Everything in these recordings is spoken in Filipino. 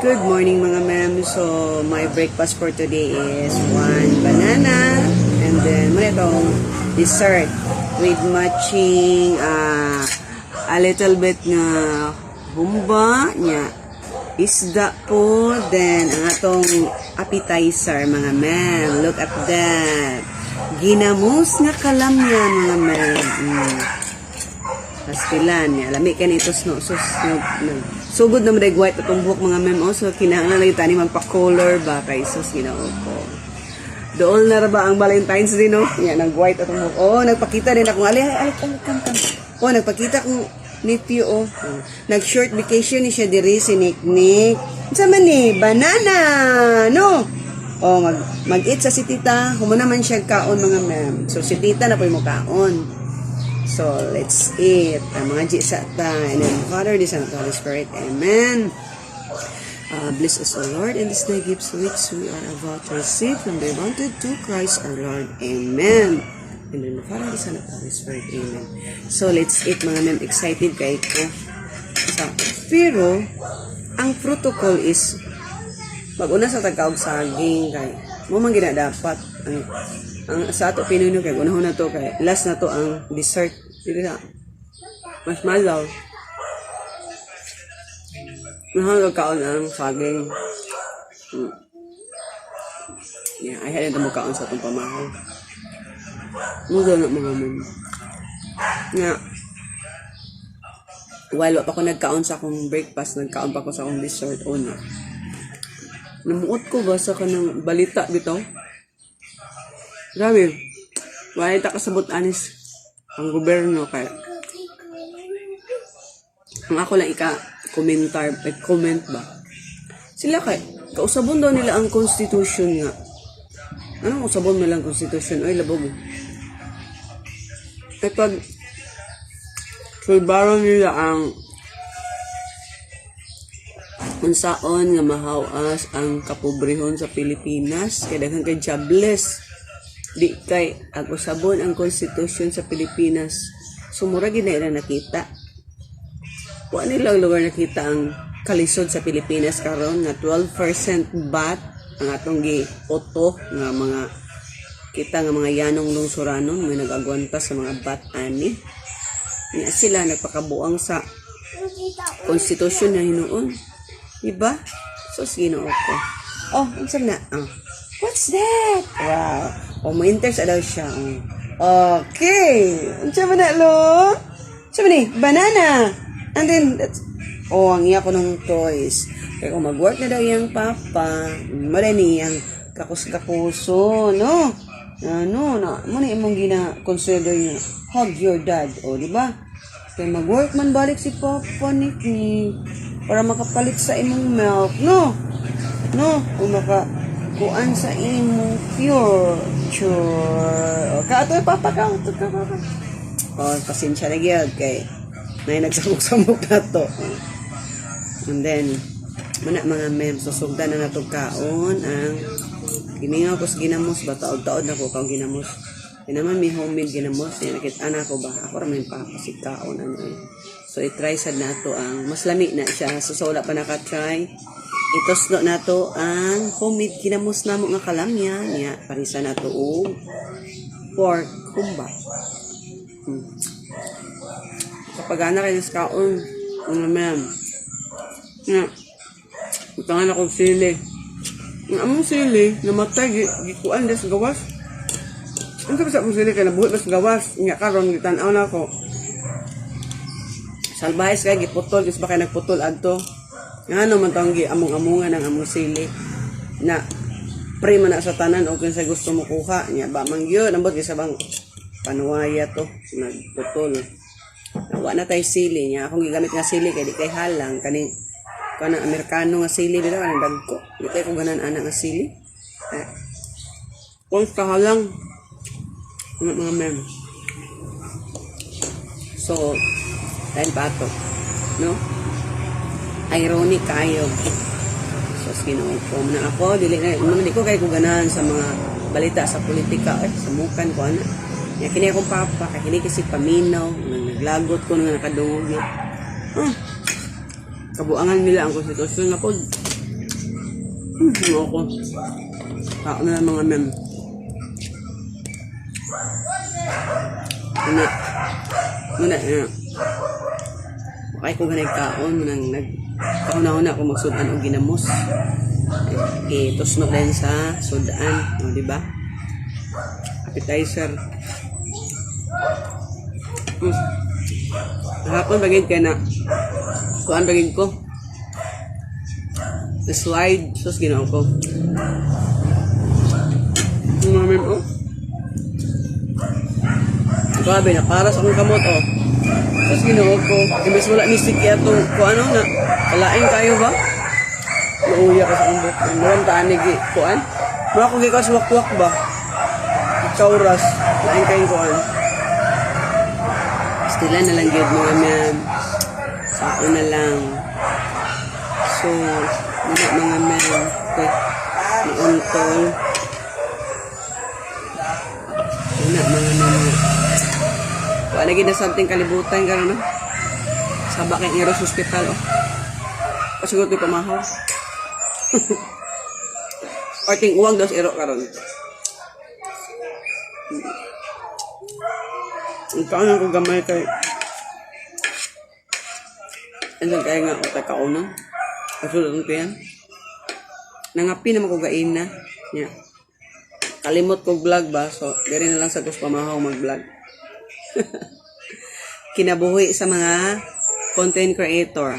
Good morning mga ma'am. So, my breakfast for today is one banana and then muna itong dessert with matching a little bit na humba niya. Isda po. Then, ang atong appetizer mga ma'am. Look at that. Ginamos nga kalamyan mga ma'am. Pastilan niya. Lami ka nito no. Sugod na maday white atong buhok mga ma'am. So, kinahanglan lang tani magpa-color ba kay sus ginoo ko. Doon na ba ang Valentine's Day no? Yan, nag-white atong buhok. Oh, nagpakita din ako. Ay, kam. Oh, nagpakita kong nephew, oh. Nag-short vacation ni siya diri si Nick. Sa man ni, banana, no? Oh, mag-eat sa si tita. Humo naman siya kaon mga ma'am. So, si tita na po yung kaon. So, let's eat. Ang mga jisata. And then, Father, the Son, and the Holy Spirit. Amen. Bless us, O Lord, and this day gifts which we are about to receive from the wanted to Christ our Lord. Amen. And then, the Father, the Son, and the Holy Spirit. Amen. So, let's eat mga ma'am. Excited kayo ko. So, pero, ang protocol is, mag-una sa tagkaog saging kay mo man gina dapat ang sa ato pinuno kay unahon na to kay last na to ang dessert dili na marshmallow unahon kaon ang saging yeah, I had mo kaon sa atong pamahal mo na mga ma'am nga while pa ko nagkaon sa akong breakfast nagkaon pa ko sa akong dessert una namuot ko ba sa kanang balita bitaw? Grabe. Balita kasabot anis ang gobyerno kay ang ako lang ika-komentar, comment ba? Sila kay kausabon daw nila ang constitution nga. Anong usabon nila ang constitution? Ay, labog. Kaya pag sulbaron nila ang unsaon nga mahawas ang kapobrehon sa Pilipinas kay daghan kay jobless di kay ag usabon ang konstitusyon sa Pilipinas sumura gid na nakita wa nila lugar nakita ang kalisod sa Pilipinas karon nga 12% VAT ang atong gi-oto nga mga kita nga mga yanong lungsuranon may nag-agwanta sa mga VAT ani niya sila nagpakabuang sa konstitusyon na hinuon. Diba? So, sino ako? Oh, ang na. Oh. What's that? Wow. Oh, ma-interest daw siya. Oh. Okay. Ang siya ba na, lo? Siya ba ni? Banana. And then, that's... Oh, ang iya ko ng toys. Kaya kung mag-work na daw yung papa, malay niyang kakus-kakuso, no? Ano, na, muna imong gina-consider niya. Hug your dad. Oh, diba? Kaya mag-work man balik si papa, Nick. Para makapalit sa imong milk, no? No? Kung makakuan sa imong future. O, kaato papa ka. O, pasensya na gyud kay may nagsamok-samok na to. And then, mga ma'am, susugdan na natong kaon ang giningaw ko sa ginamos ba taod-taod na ko kaong ginamos. Kaya naman may homemade ginamos. Yan, nakita anak ko ba? Ako raman pa kasi kaon ano eh. So, i-try sad na to ang mas lami na siya. So, wala pa naka-try. Itosno na to ang homemade ginamos na mo nga kalamyan. Ya, parisa na to o pork humba. Kapag anak kayo sa kaon, mga ma'am. Nga, utangan akong sili. Ang among sili, namatay, gikuan des gawas. Ang sabi sa akong sili, kaya nabuhit des gawas. Nga karon gitanaw na ako. Salbahis kay giputol is baka nagputol adto. Ngano man tawag gi among-amungan ang among sili na pre man na sa tanan o kung sa gusto mo kuha nya ba man gyud ambot sa bang panuwaya to nagputol. Nawa na tay sili nya akong gigamit nga sili kay di kay halang kani kana Amerikano nga sili dito ang dagko. Di kay ko ganan ana nga sili. Kung kahalang mga mem. So dahil pa ito, no? Ironic kayo. So, sinuupo na ako. Dili ko kayo kuganan sa mga balita sa politika. Sa mukan ko, ano? Kini akong papa, kini kasi paminaw, naglagot ko nga nakadungog. Kabuangan nila ang konstitusyon na po. Ako. Ako na lang mga mem. Muna. Muna. Okay ko ganag kaon. Kahuna-huna ako magsudan o ginamos. Tusno din sa sudan. O, diba? Appetizer. Hapon bagid ka na. Kuan bagid ko. The slide. Sus, ginawa ko. Mami mo. Grabe, nakaras akong kamot, oh. Sus, ginawa ko. Imbes wala ni Sikia to. Kuan ano na. Kalain kayo ba? Nauya ka sa kumbok. Maram taanig, kuan. Mga kung gikas wak-wak ba? Kauras. Lain kayong kuan. Stila na lang yun mga ma'am. Sako na lang. So, muna mga ma'am. Okay. Iuntol. Muna mga ma'am. Wala lagi na something kalibutan ka na. Sa bakit Eros Hospital. Oh. Pasiguro ito pamahaw. Or ting uwag daw sa ero karon. Ang kaon ko gamay kay ano kaya nga utak kaunang kasulod ko yan nangapi naman ko gain na yeah. Kalimot ko vlog ba so diri na lang sa gusto pamahaw mag vlog. Kinabuhi sa mga content creator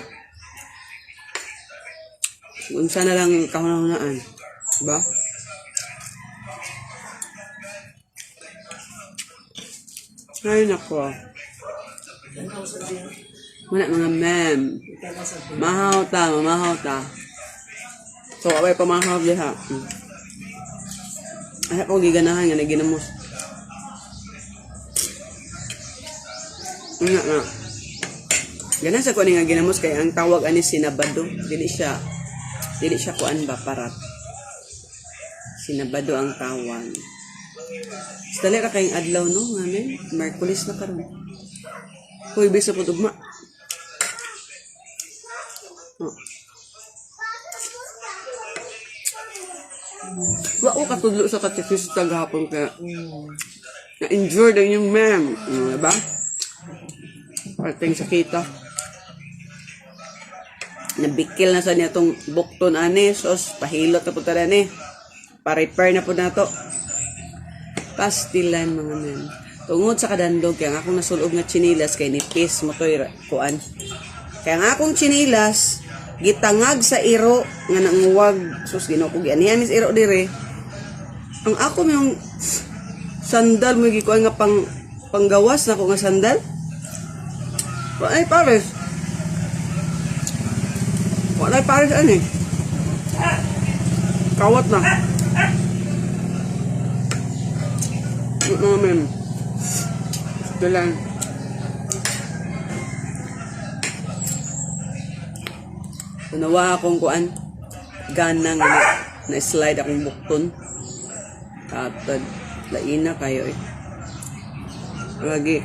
unsa na lang kahuna-hunaan diba? Ay, nako. Muna mga ma'am. Mahaw ta. So, abay pamahaw diha. Ay, ako giganahan nga, naginamos. Nga. Ganan sa kuan nga ginamos kay ang tawag ani sinabado. Dili siya kuan ba parat. Sinabado ang tawag. Dali ra kayong adlaw no, ngamen. Merkulis na karon. Hoy, bisa po tugma. Oh. Wa ko katudlo sa katikis tagahapon kaya na-injured ang yung ma'am. Diba? Parting sakita. Nabikil na sa niya itong bukton ani. Sos, pahilot na po tala ni. Pa-repair na po na to. Pastilan mga men. Tungod sa kadandog kaya nga akong nasulog nga chinilas kay nipis mo to'y kuan. Kaya nga akong chinilas gitangag sa iro nga nanguwag sus Ginoo ko gianihan is iro dire. Ang ako yung sandal mo gikuan nga panggawas na ko nga sandal. Ay pares. Wala pares ani. Kawat na. Ma'am. Ito lang. Unawa akong kuan. Gana nga na-slide akong bukton. Katad. Laina kayo eh. Lagi.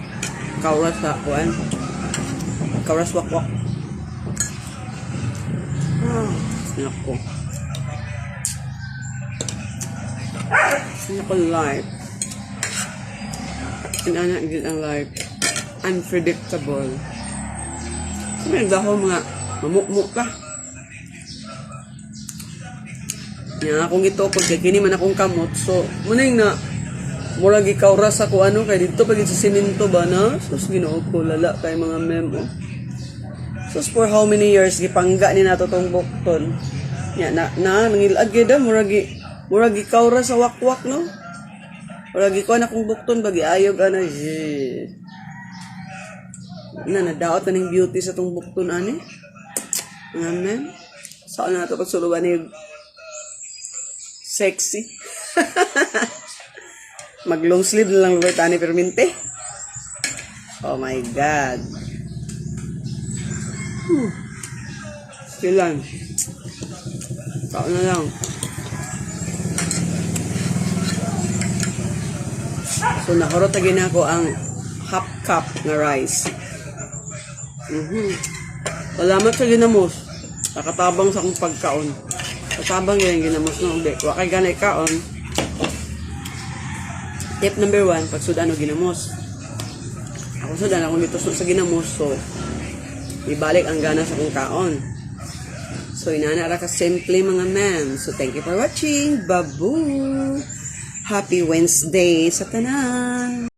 Kauras sa kuan. Kauras wakwak. Nako. Nako life. Anak din ang life. Unpredictable. May daho mga mamukmuk ka. Yan akong ito. Pag kini man akong kamot. So, muning na murag ikauras ako ano. Kaya dito pag sa siminto ba na. Sus, Ginoo ko lala kay mga memo. Sus, for how many years gipangga ni nato tong bukton. Yan, nangilag yun da. Murag ikauras sa wakwak no. Lagi ko na kung bukton bagi ayog ana nadaot na ning beauty sa tong bukton ani. Amen. Saan na to pagsuluban ni sexy. Mag long sleeve na lang lugar tani perminte. Oh my god. Silang. Saan na lang. So, nakurot na gina ko ang half cup na rice. Salamat sa ginamos. Nakatabang sa akong pagkaon. Kasabang yun, ginamos no. Wakay ganay kaon. Tip number 1, pag sudan o ginamos. Ako sudan, ako dito sa ginamos. So, ibalik ang gana sa kong kaon. So, inanara ka simple mga ma'am. So, thank you for watching. Babu! Happy Wednesday sa tanan!